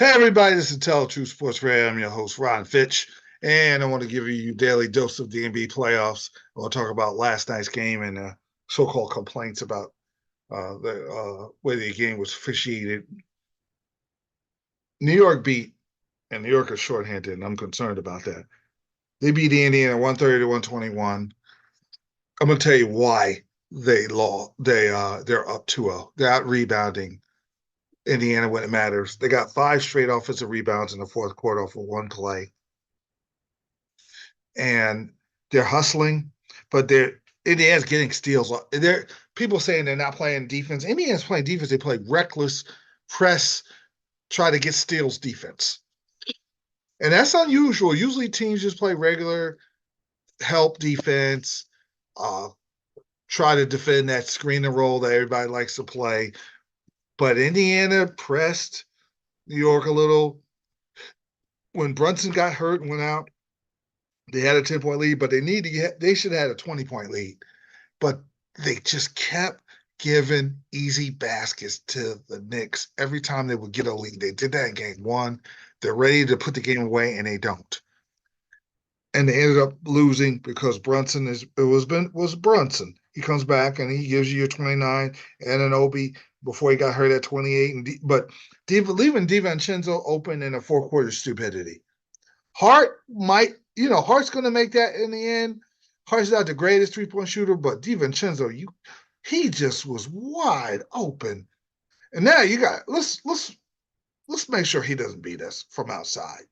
Hey everybody, this is Tell True Sports Radio. I'm your host, Ron Fitch, and I want to give you your daily dose of the NBA playoffs. I want to talk about last night's game and so-called complaints about the way the game was officiated. New York beat, and New York is shorthanded, and I'm concerned about that. They beat Indiana 130 to 121. I'm going to tell you why they lost. They're up 2-0. They're out rebounding Indiana when it matters. They got 5 straight offensive rebounds in the fourth quarter for one play, and they're hustling, but Indiana's getting steals. They're people saying they're not playing defense. Indiana's playing defense. They play reckless press, try to get steals defense, and that's unusual. Usually teams just play regular help defense, uh, try to defend that screen and roll that everybody likes to play. But Indiana pressed New York a little. When Brunson got hurt and went out, they had a 10-point lead, but they should have had a 20-point lead. But they just kept giving easy baskets to the Knicks every time they would get a lead. They did that in game one. They're ready to put the game away, and they don't. And they ended up losing because Brunson was Brunson. He comes back and he gives you your 29 and an Obi before he got hurt at 28. But leaving DiVincenzo open in a four-quarter stupidity. Hart's going to make that in the end. Hart's not the greatest three-point shooter, but DiVincenzo, he just was wide open. And now let's make sure he doesn't beat us from outside.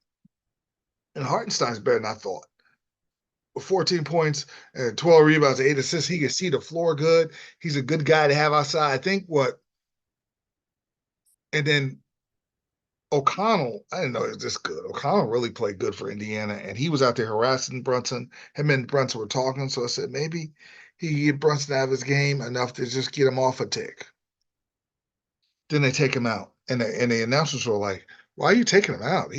And Hartenstein's better than I thought. With 14 points and 12 rebounds, 8 assists, he can see the floor good. He's a good guy to have outside. And then O'Connell, I didn't know he was this good. O'Connell really played good for Indiana, and he was out there harassing Brunson. Him and Brunson were talking, so I said maybe he could get Brunson out of his game enough to just get him off a tick. Then they take him out, and the announcers were like, "Why are you taking him out?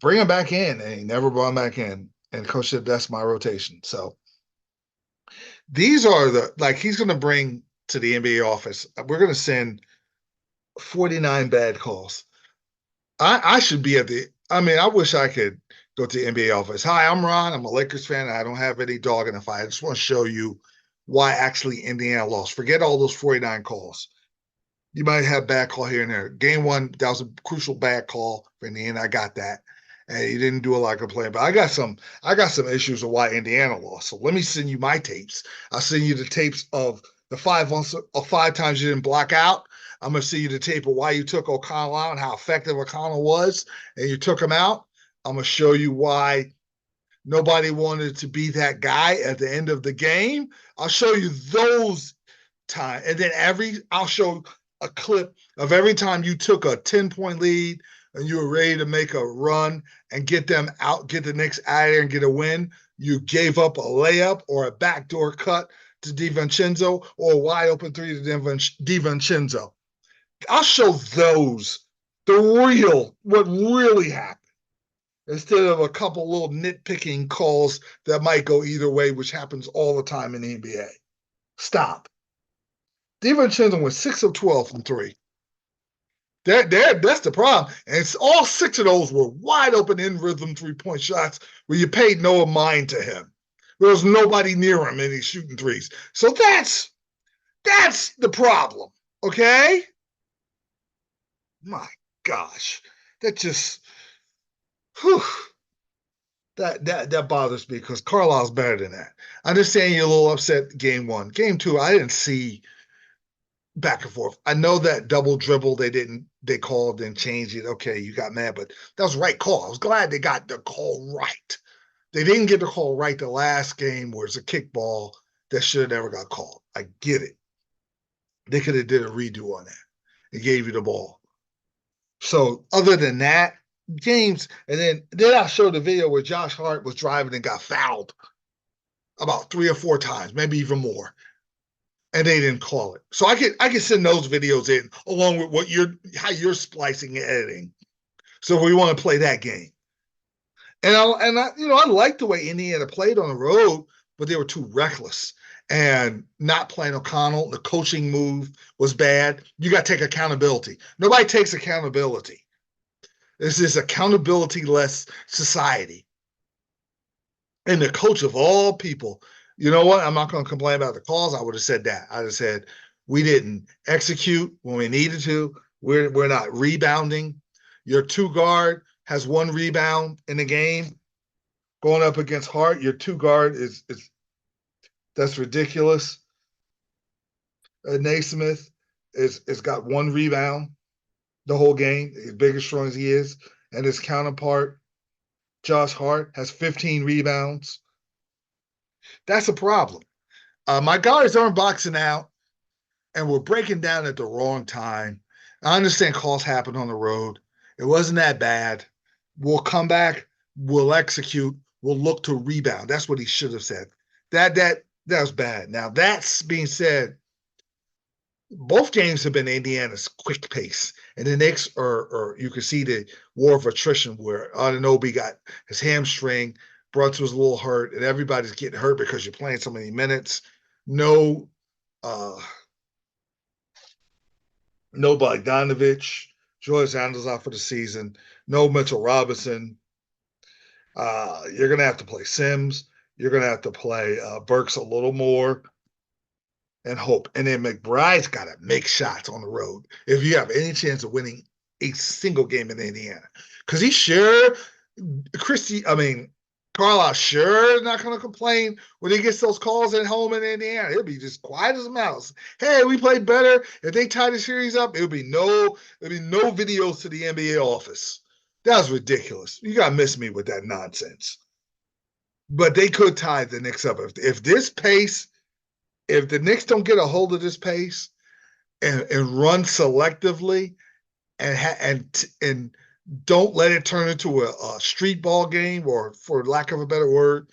Bring him back in." And he never brought him back in. And coach said, "That's my rotation." So these are he's going to bring to the NBA office. We're going to send 49 bad calls. I should be I wish I could go to the NBA office. Hi, I'm Ron. I'm a Lakers fan. I don't have any dog in the fight. I just want to show you why actually Indiana lost. Forget all those 49 calls. You might have bad call here and there. Game one, that was a crucial bad call for Indiana. I got that. And he didn't do a lot of playing. But I got some issues of why Indiana lost. So let me send you my tapes. I'll send you the tapes of the 5 times you didn't block out. I'm going to see you the tape of why you took O'Connell out and how effective O'Connell was, and you took him out. I'm going to show you why nobody wanted to be that guy at the end of the game. I'll show you those times. And then I'll show a clip of every time you took a 10-point lead and you were ready to make a run and get them out, get the Knicks out of there and get a win. You gave up a layup or a backdoor cut to DiVincenzo or a wide open three to DiVincenzo. I'll show those, what really happened, instead of a couple little nitpicking calls that might go either way, which happens all the time in the NBA. Stop. DiVincenzo went 6 of 12 from 3. That's the problem. And all 6 of those were wide open in rhythm 3-point shots where you paid no mind to him. There was nobody near him and he's shooting threes. So that's the problem. Okay? My gosh, that just that bothers me because Carlisle's better than that. I understand you're a little upset game one. Game two, I didn't see back and forth. I know that double dribble they called and changed it. Okay, you got mad, but that was the right call. I was glad they got the call right. They didn't get the call right the last game where it's a kickball that should have never got called. I get it. They could have did a redo on that. It gave you the ball. So other than that, games, and then I showed the video where Josh Hart was driving and got fouled about 3 or 4 times, maybe even more, and they didn't call it. So I can send those videos in along with how you're splicing and editing. So we want to play that game. And I like the way Indiana played on the road, but they were too reckless. and not playing O'Connell. The coaching move was bad. You got to take accountability. Nobody takes accountability. This is accountability-less society. And the coach of all people, you know what? I'm not going to complain about the calls. I would have said that. I would have said we didn't execute when we needed to. We're not rebounding. Your two guard has one rebound in the game going up against Hart. Your two guard is that's ridiculous. Naismith is got one rebound the whole game, as big as strong as he is, and his counterpart Josh Hart has 15 rebounds. That's a problem. My guards aren't boxing out, and we're breaking down at the wrong time. I understand calls happen on the road. It wasn't that bad. We'll come back. We'll execute. We'll look to rebound. That's what he should have said. That was bad. Now that's being said, both games have been Indiana's quick pace, and the Knicks are you can see the war of attrition where Anunoby got his hamstring, Brunson was a little hurt, and everybody's getting hurt because you're playing so many minutes. No, uh, no Bogdanovich, George Sanders out for the season. No Mitchell Robinson. You're gonna have to play Sims. You're gonna have to play Burks a little more and hope. And then McBride's got to make shots on the road if you have any chance of winning a single game in Indiana. Because he's sure, Carlisle sure not going to complain when he gets those calls at home in Indiana. He'll be just quiet as a mouse. Hey, we played better. If they tie the series up, there'll be no videos to the NBA office. That was ridiculous. You got to miss me with that nonsense. But they could tie the Knicks up. If this pace, if the Knicks don't get a hold of this pace and run selectively and don't let it turn into a street ball game, or for lack of a better word,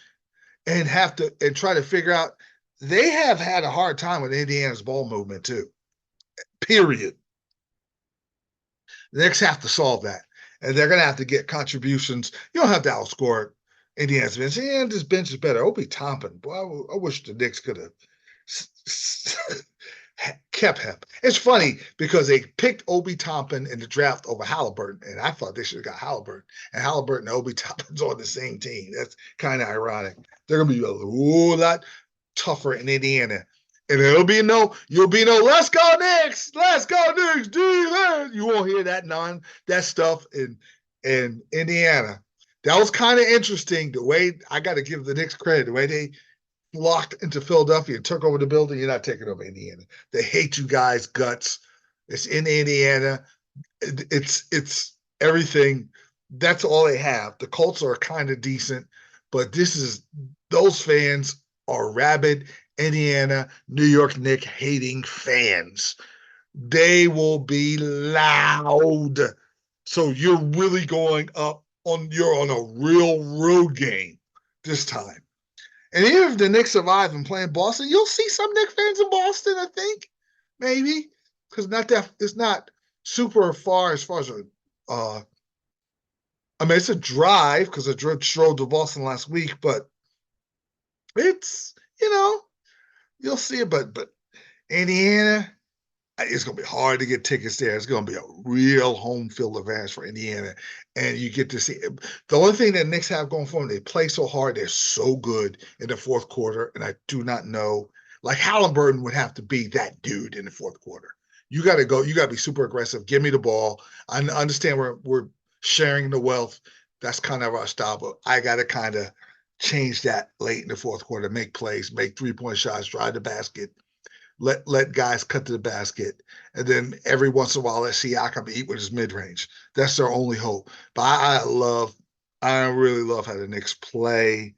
and try to figure out, they have had a hard time with Indiana's ball movement too. Period. The Knicks have to solve that, and they're going to have to get contributions. You don't have to outscore Indiana's bench. Yeah, this bench is better. Obi Toppin, boy, I wish the Knicks could have kept him. It's funny because they picked Obi Toppin in the draft over Halliburton, and I thought they should have got Halliburton. And Halliburton and Obi Toppin's on the same team. That's kind of ironic. They're going to be a whole lot tougher in Indiana. And you'll be no, let's go Knicks, do that. You won't hear that stuff in Indiana. That was kind of interesting. The way I got to give the Knicks credit, the way they locked into Philadelphia and took over the building. You're not taking over Indiana. They hate you guys guts. It's in Indiana. It's everything. That's all they have. The Colts are kind of decent, but those fans are rabid Indiana, New York Knicks hating fans. They will be loud. So you're really going up you're on a real road game this time. And even if the Knicks survive and play in Boston, you'll see some Knicks fans in Boston, I think, maybe, because it's not super far as it's a drive because I drove to Boston last week, but it's you'll see it. But Indiana, it's going to be hard to get tickets there. It's going to be a real home field advantage for Indiana. And you get to see the only thing that Knicks have going for them, they play so hard. They're so good in the fourth quarter. And I do not know, like Halliburton would have to be that dude in the fourth quarter. You got to go. You got to be super aggressive. Give me the ball. I understand we're sharing the wealth. That's kind of our style. But I got to kind of change that late in the fourth quarter, make plays, make 3-point shots, drive the basket. Let guys cut to the basket, and then every once in a while let Siakam eat with his mid range. That's their only hope. But I really love how the Knicks play.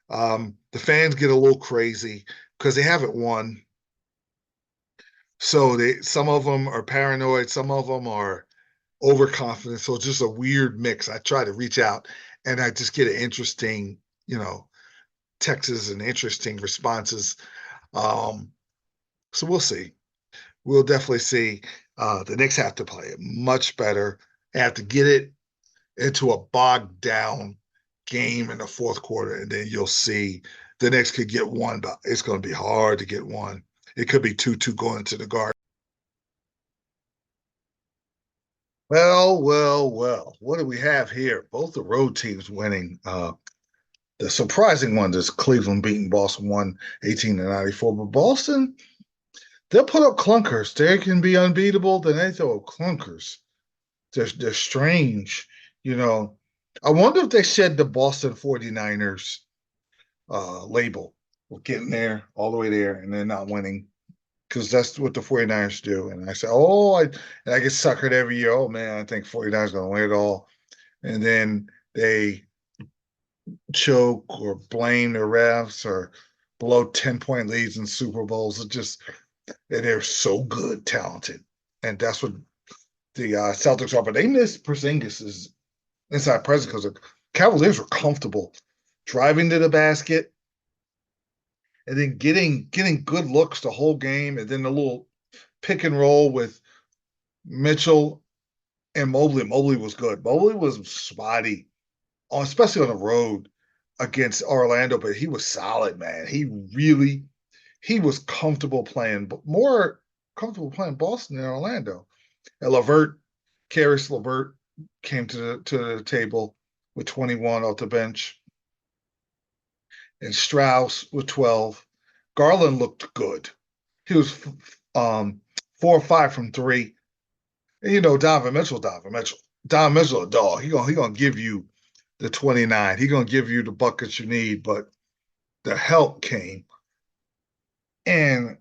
The fans get a little crazy because they haven't won, so some of them are paranoid, some of them are overconfident. So it's just a weird mix. I try to reach out, and I just get an interesting, texts and interesting responses. So we'll see. We'll definitely see. The Knicks have to play it much better. They have to get it into a bogged down game in the fourth quarter, and then you'll see the Knicks could get one, but it's going to be hard to get one. It could be 2-2 going to the Garden. Well, well, well. What do we have here? Both the road teams winning. The surprising one is Cleveland beating Boston 118-94. But Boston, they'll put up clunkers. They can be unbeatable, then they throw up clunkers. They're strange. You know, I wonder if they shed the Boston 49ers label. We're getting there, all the way there, and they're not winning because that's what the 49ers do. And I say, and I get suckered every year. Oh, man, I think 49ers going to win it all. And then they choke or blame the refs or blow 10-point leads in Super Bowls. They're so good, talented. And that's what the Celtics are. But they missed Porzingis's inside presence because the Cavaliers were comfortable driving to the basket and then getting good looks the whole game, and then the little pick and roll with Mitchell and Mobley. Mobley was good. Mobley was spotty, especially on the road against Orlando, but he was solid, man. He was comfortable playing, but more comfortable playing Boston than Orlando. And Caris LeVert came to the table with 21 off the bench, and Strauss with 12. Garland looked good. He was 4 or 5 from three. And Donovan Mitchell, Donovan Mitchell, a dog. He gonna give you the 29. He gonna give you the buckets you need, but the help came. And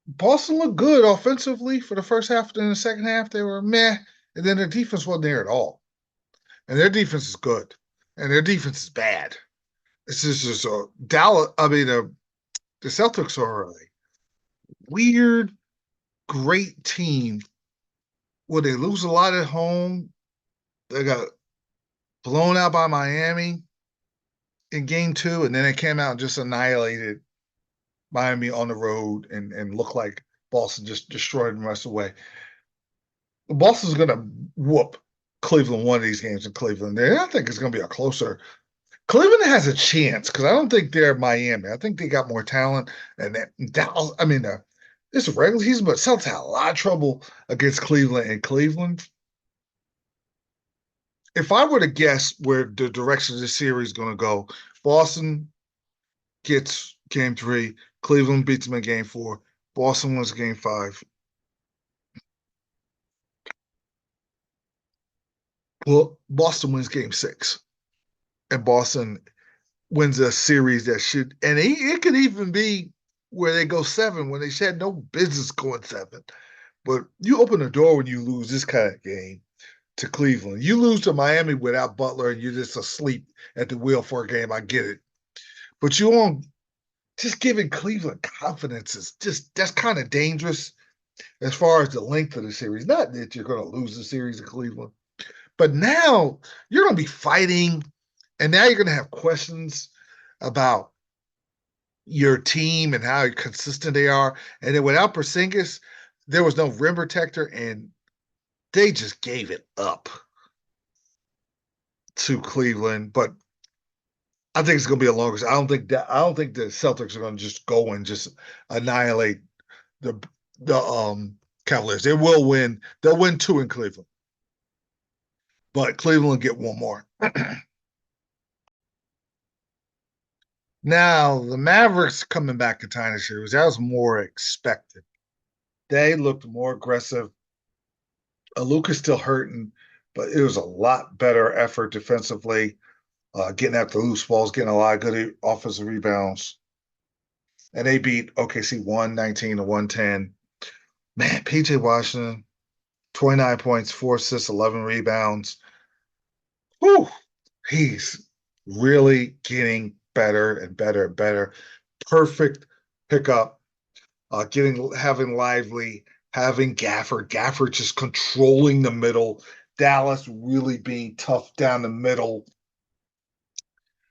Boston looked good offensively for the first half. Then the second half, they were meh. And then their defense wasn't there at all. And their defense is good. And their defense is bad. It's just Dallas. I mean, the Celtics are a weird, great team where they lose a lot at home. They got blown out by Miami in game 2, and then they came out and just annihilated Miami on the road and looked like Boston just destroyed them the rest of the way. Boston's going to whoop Cleveland one of these games in Cleveland. I think it's going to be a closer. Cleveland has a chance because I don't think they're Miami. I think they got more talent. And Dallas, I mean, it's a regular season, but Celtics had a lot of trouble against Cleveland. And Cleveland, if I were to guess where the direction of this series is going to go, Boston gets game 3, Cleveland beats them in game 4, Boston wins game 5. Well, Boston wins game 6, and Boston wins a series that should, and it could even be where they go 7 when they had no business going 7. But you open the door when you lose this kind of game to Cleveland. You lose to Miami without Butler and you're just asleep at the wheel for a game. I get it. But you on just giving Cleveland confidence is that's kind of dangerous as far as the length of the series. Not that you're going to lose the series in Cleveland, but now you're going to be fighting, and now you're going to have questions about your team and how consistent they are. And then without Porzingis, there was no rim protector, and they just gave it up to Cleveland. But I think it's going to be a longer. I don't think the Celtics are going to just go and just annihilate the Cavaliers. They will win. They'll win 2 in Cleveland, but Cleveland will get one more. Now the Mavericks coming back to tie the series. That was more expected. They looked more aggressive. Luka's still hurting, but it was a lot better effort defensively, getting after loose balls, getting a lot of good offensive rebounds. And they beat OKC 119-110. Man, PJ Washington, 29 points, 4 assists, 11 rebounds. Whew, he's really getting better and better and better. Perfect pickup, having Lively, having Gafford just controlling the middle, Dallas really being tough down the middle.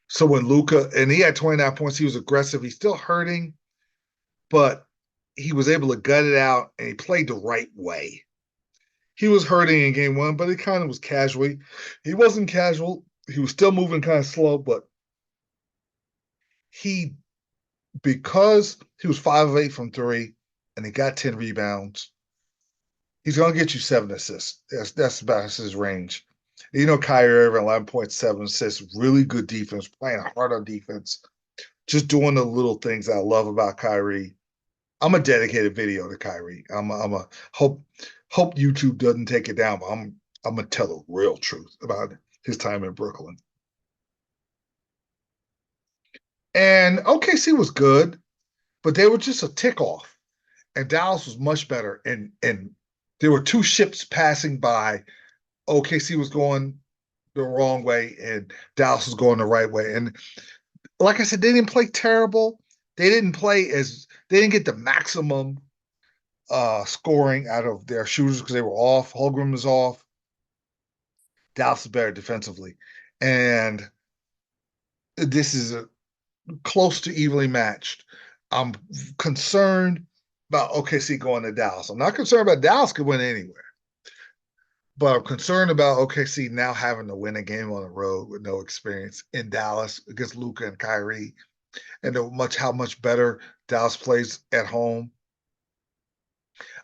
So when Luka, and he had 29 points, he was aggressive. He's still hurting, but he was able to gut it out, and he played the right way. He was hurting in game 1, but he kind of was casual. He wasn't casual. He was still moving kind of slow, but he because he was 5 of 8 from three, and he got 10 rebounds. He's going to get you 7 assists. That's about his range. You know, Kyrie Irving, 11.7 assists, really good defense, playing hard on defense, just doing the little things I love about Kyrie. I'm a dedicated video to Kyrie. I'm a hope YouTube doesn't take it down, but I'm gonna tell the real truth about his time in Brooklyn. And OKC was good, but they were just a tick off. And Dallas was much better. And there were two ships passing by. OKC was going the wrong way, and Dallas was going the right way. And like I said, they didn't play terrible. They didn't get the maximum scoring out of their shooters because they were off. Holmgren was off. Dallas is better defensively. And this is close to evenly matched. I'm concerned about OKC going to Dallas. I'm not concerned about Dallas could win anywhere, but I'm concerned about OKC now having to win a game on the road with no experience in Dallas against Luka and Kyrie, and how much better Dallas plays at home.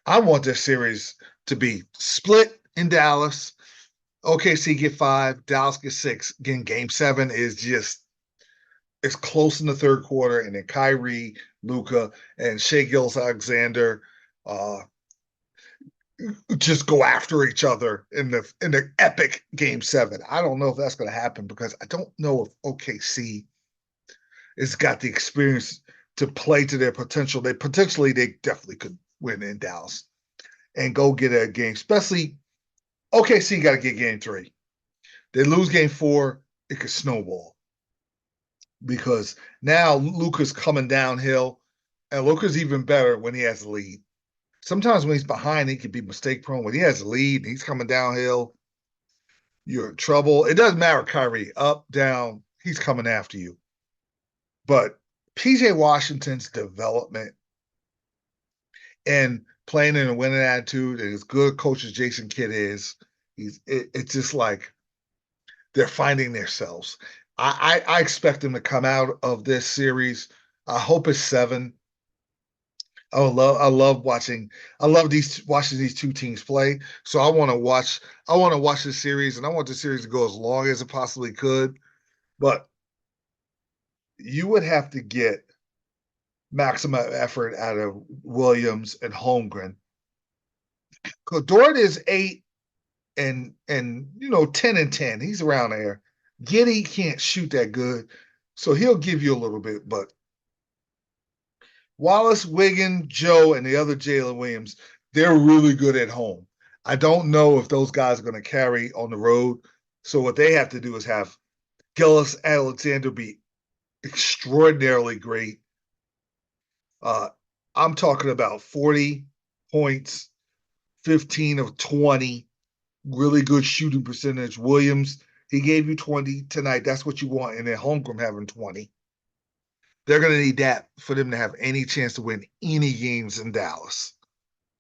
I want this series to be split in Dallas. OKC get 5, Dallas get 6. Again, game 7 is just it's close in the third quarter, and then Kyrie, Luka, and Shai Gilgeous-Alexander just go after each other in the epic game 7. I don't know if that's going to happen because I don't know if OKC has got the experience to play to their potential. They definitely could win in Dallas and go get a game, especially OKC got to get game 3. They lose game 4, it could snowball because now Luka's coming downhill, and Luka's even better when he has the lead. Sometimes when he's behind, he can be mistake prone. When he has the lead, he's coming downhill, you're in trouble. It doesn't matter, Kyrie, up, down, he's coming after you. But PJ Washington's development and playing in a winning attitude, and as good a coach as Jason Kidd is, it's just like they're finding themselves. I expect them to come out of this series. I hope it's 7. I love watching these two teams play. So I want to watch this series, and I want the series to go as long as it possibly could. But you would have to get maximum effort out of Williams and Holmgren. Dort is 8 and 10 and 10. He's around there. Giddey can't shoot that good, so he'll give you a little bit. But Wallace, Wiggins, Joe, and the other Jalen Williams, they're really good at home. I don't know if those guys are going to carry on the road. So what they have to do is have Gilgeous-Alexander be extraordinarily great. I'm talking about 40 points, 15 of 20, really good shooting percentage. Williams, he gave you 20 tonight. That's what you want. And then Holmgren having 20. They're going to need that for them to have any chance to win any games in Dallas.